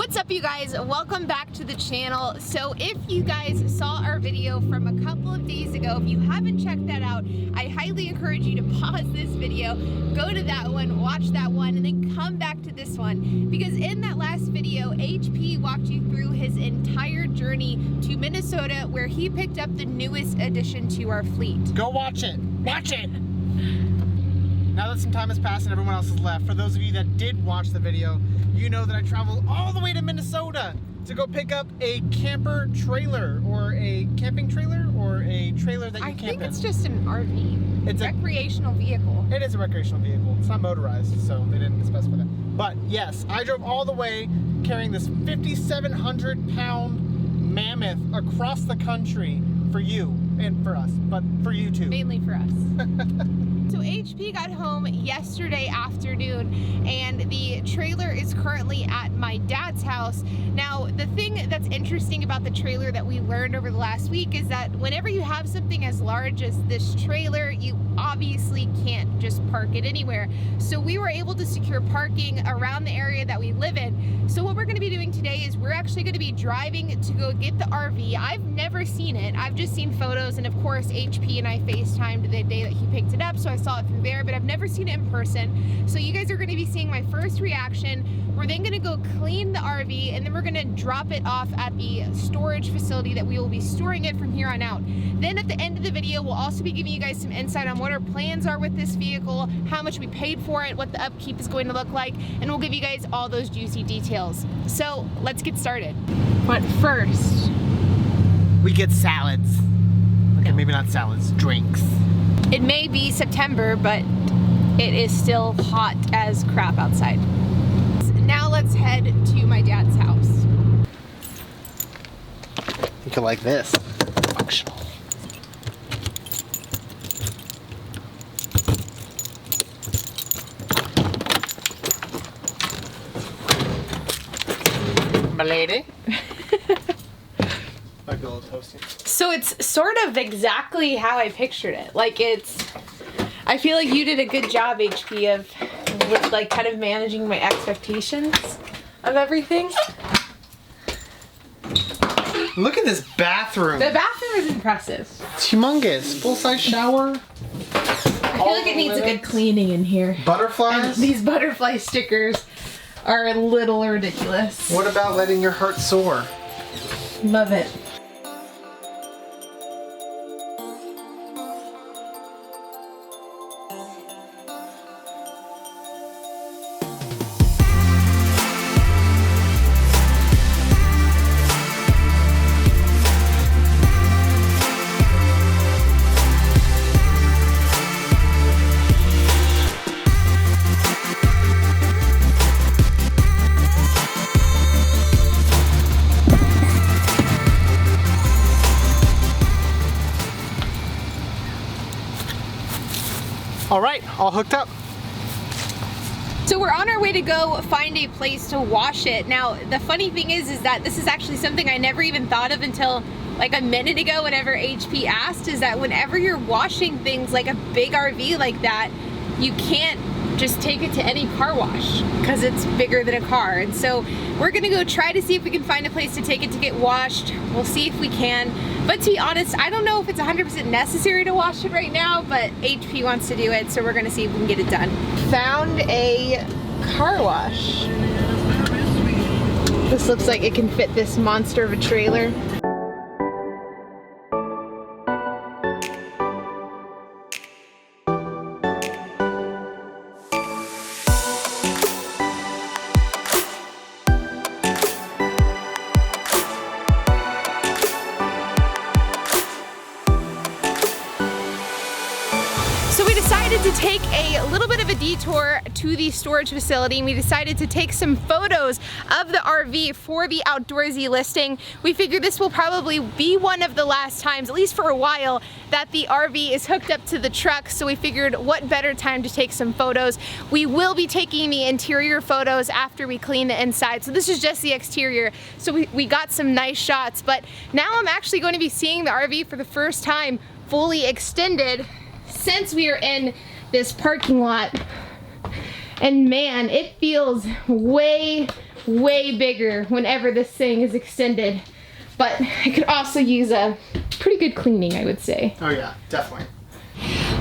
What's up, you guys? Welcome back to the channel. So if you guys saw our video from a couple of days ago, if you haven't checked that out, I highly encourage you to pause this video, go to that one, watch that one, and then come back to this one. Because in that last video, HP walked you through his entire journey to Minnesota, where he picked up the newest addition to our fleet. Go watch it. Watch it. Now that some time has passed and everyone else has left, for those of you that did watch the video, you know that I traveled all the way to Minnesota to go pick up a camper trailer, or a camping trailer, or a trailer that you camp in. I think it's just an RV. It's a recreational vehicle. It is a recreational vehicle. It's not motorized, so they didn't specify that. But yes, I drove all the way carrying this 5,700 pound mammoth across the country for you and for us, but for you too. Mainly for us. So HP got home yesterday afternoon, and the trailer is currently at my dad's house. Now, the thing that's interesting about the trailer that we learned over the last week is that whenever you have something as large as this trailer, you obviously can't just park it anywhere. So we were able to secure parking around the area that we live in. So what we're going to be doing today is we're actually going to be driving to go get the RV. I've never seen it. I've just seen photos, and of course HP and I FaceTimed the day that he picked it up, so I saw it through there, but I've never seen it in person. So you guys are going to be seeing my first reaction. We're then going to go clean the RV, and then we're going to drop it off at the storage facility that we will be storing it from here on out. Then at the end of the video, we'll also be giving you guys some insight on what our plans are with this vehicle, how much we paid for it, what the upkeep is going to look like, and we'll give you guys all those juicy details. So let's get started. But first, we get salads. Okay, maybe not salads, drinks. It may be September, but it is still hot as crap outside. Now let's head to my dad's house. You could like this. Functional. My lady. Might be a little toasty. So it's sort of exactly how I pictured it. Like, I feel like you did a good job, HP, with like kind of managing my expectations of everything. Look at this bathroom. The bathroom is impressive. It's humongous. Full-size shower. I feel like it needs a good cleaning in here. Butterflies. And these butterfly stickers are a little ridiculous. What about letting your heart soar? Love it. All right, all hooked up. So we're on our way to go find a place to wash it. Now, the funny thing is that this is actually something I never even thought of until like a minute ago whenever HP asked, is that whenever you're washing things like a big RV like that, you can't just take it to any car wash because it's bigger than a car. And so we're gonna go try to see if we can find a place to take it to get washed. We'll see if we can. But to be honest, I don't know if it's 100% necessary to wash it right now, but HP wants to do it, so we're gonna see if we can get it done. Found a car wash. This looks like it can fit this monster of a trailer. So we decided to take a little bit of a detour to the storage facility, and we decided to take some photos of the RV for the outdoorsy listing. We figured this will probably be one of the last times, at least for a while, that the RV is hooked up to the truck, so we figured what better time to take some photos. We will be taking the interior photos after we clean the inside, so this is just the exterior. So we got some nice shots, but now I'm actually going to be seeing the RV for the first time fully extended since we are in this parking lot. And man, it feels way way bigger whenever this thing is extended. But it could also use a pretty good cleaning, I would say. Oh yeah, definitely.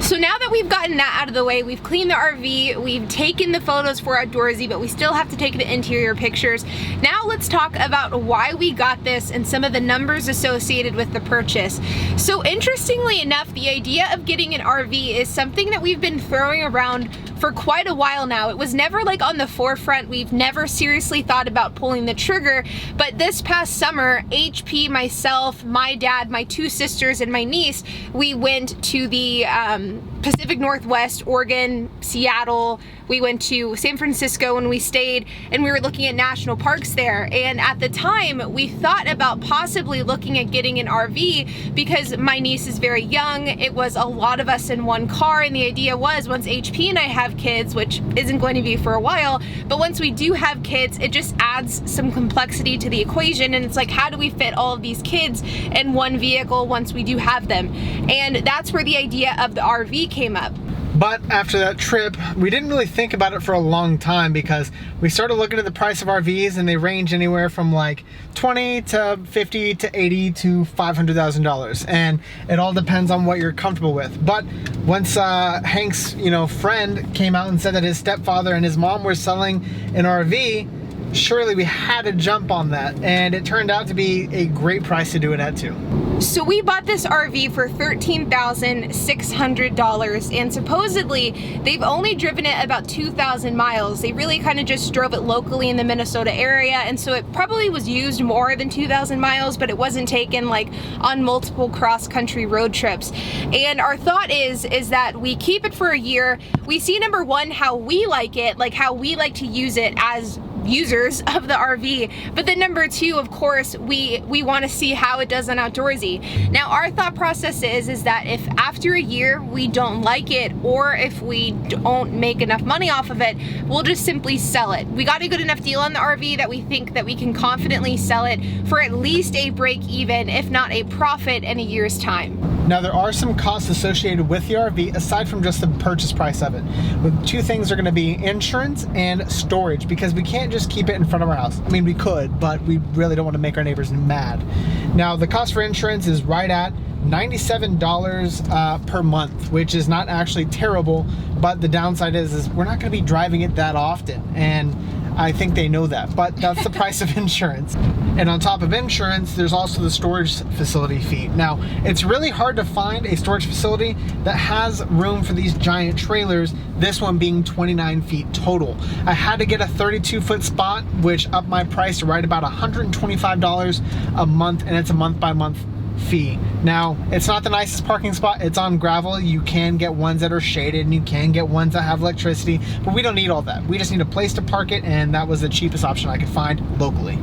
So now that we've gotten that out of the way, we've cleaned the RV, we've taken the photos for Outdoorsy, but we still have to take the interior pictures. Now let's talk about why we got this and some of the numbers associated with the purchase. So interestingly enough, the idea of getting an RV is something that we've been throwing around for quite a while now. It was never like on the forefront. We've never seriously thought about pulling the trigger, but this past summer, HP, myself, my dad, my two sisters, and my niece, we went to the Pacific Northwest, Oregon, Seattle. We went to San Francisco and we stayed, and we were looking at national parks there. And at the time, we thought about possibly looking at getting an RV because my niece is very young. It was a lot of us in one car, and the idea was once HP and I have kids, which isn't going to be for a while, but once we do have kids, it just adds some complexity to the equation. And it's like, how do we fit all of these kids in one vehicle once we do have them? And that's where the idea of the RV came up. But after that trip, we didn't really think about it for a long time because we started looking at the price of RVs, and they range anywhere from like 20 to 50 to 80 to $500,000, and it all depends on what you're comfortable with. But once Hank's friend came out and said that his stepfather and his mom were selling an RV, surely we had to jump on that, and it turned out to be a great price to do it at too. So we bought this RV for $13,600, and supposedly they've only driven it about 2,000 miles. They really kind of just drove it locally in the Minnesota area, and so it probably was used more than 2,000 miles, but it wasn't taken like on multiple cross-country road trips. And our thought is that we keep it for a year. We see, number one, how we like it, like how we like to use it as users of the RV, but then number two, of course, we want to see how it does on Outdoorsy. Now our thought process is that if after a year we don't like it, or if we don't make enough money off of it, we'll just simply sell it. We got a good enough deal on the RV that we think that we can confidently sell it for at least a break even, if not a profit, in a year's time. Now there are some costs associated with the RV aside from just the purchase price of it. With two things are going to be insurance and storage, because we can't just keep it in front of our house. I mean, we could, but we really don't want to make our neighbors mad. Now the cost for insurance is right at $97 per month, which is not actually terrible, but the downside is we're not going to be driving it that often, and I think they know that, but that's the price of insurance. And on top of insurance, there's also the storage facility fee. Now, it's really hard to find a storage facility that has room for these giant trailers, this one being 29 feet total. I had to get a 32-foot spot, which upped my price to right about $125 a month, and it's a month-by-month fee. Now, it's not the nicest parking spot. It's on gravel. You can get ones that are shaded, and you can get ones that have electricity, but we don't need all that. We just need a place to park it, and that was the cheapest option I could find locally.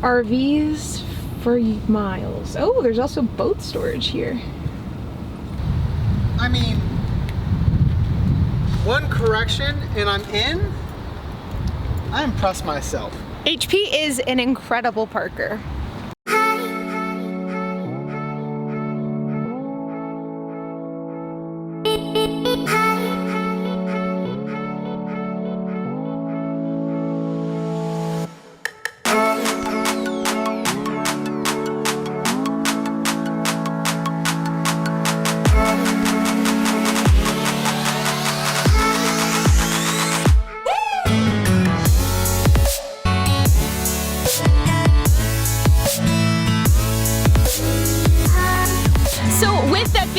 RVs for miles. Oh, there's also boat storage here. I mean, one correction and I'm in. I impressed myself. HP is an incredible parker.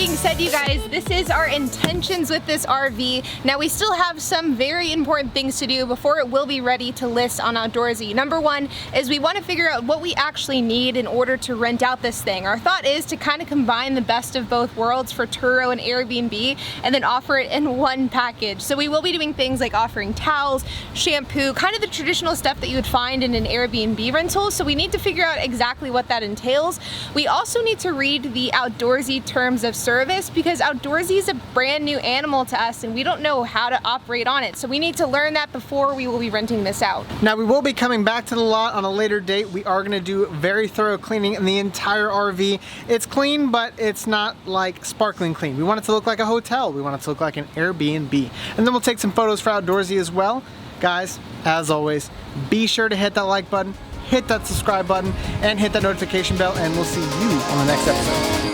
Said, you guys, this is our intentions with this RV. Now we still have some very important things to do before it will be ready to list on Outdoorsy. Number one is we want to figure out what we actually need in order to rent out this thing. Our thought is to kind of combine the best of both worlds for Turo and Airbnb, and then offer it in one package. So we will be doing things like offering towels, shampoo, kind of the traditional stuff that you would find in an Airbnb rental. So we need to figure out exactly what that entails. We also need to read the Outdoorsy terms of service, this because Outdoorsy is a brand new animal to us and we don't know how to operate on it. So we need to learn that before we will be renting this out. Now we will be coming back to the lot on a later date. We are gonna do very thorough cleaning in the entire RV. It's clean, but it's not like sparkling clean. We want it to look like a hotel. We want it to look like an Airbnb. And then we'll take some photos for Outdoorsy as well. Guys, as always, be sure to hit that like button, hit that subscribe button, and hit that notification bell, and we'll see you on the next episode.